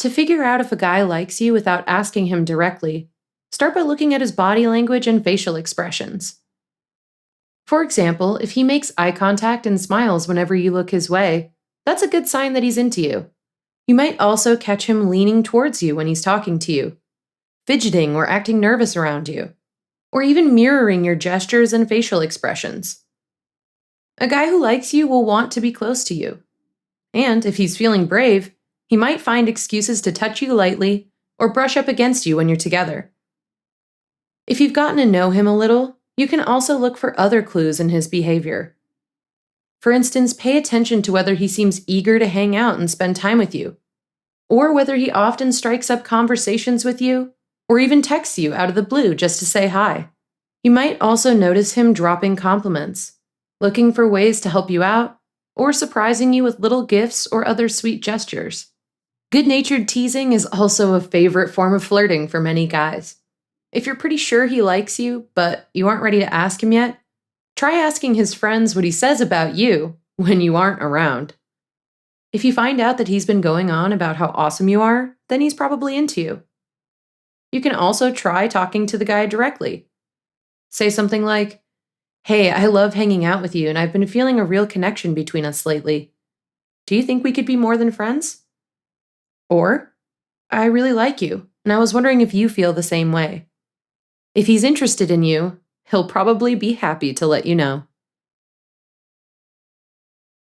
To figure out if a guy likes you without asking him directly, start by looking at his body language and facial expressions. For example, if he makes eye contact and smiles whenever you look his way, that's a good sign that he's into you. You might also catch him leaning towards you when he's talking to you, fidgeting or acting nervous around you, or even mirroring your gestures and facial expressions. A guy who likes you will want to be close to you. And if he's feeling brave, he might find excuses to touch you lightly or brush up against you when you're together. If you've gotten to know him a little, you can also look for other clues in his behavior. For instance, pay attention to whether he seems eager to hang out and spend time with you, or whether he often strikes up conversations with you, or even texts you out of the blue just to say hi. You might also notice him dropping compliments, looking for ways to help you out, or surprising you with little gifts or other sweet gestures. Good-natured teasing is also a favorite form of flirting for many guys. If you're pretty sure he likes you, but you aren't ready to ask him yet, try asking his friends what he says about you when you aren't around. If you find out that he's been going on about how awesome you are, then he's probably into you. You can also try talking to the guy directly. Say something like, "Hey, I love hanging out with you, and I've been feeling a real connection between us lately. Do you think we could be more than friends?" Or, "I really like you, and I was wondering if you feel the same way." If he's interested in you, he'll probably be happy to let you know.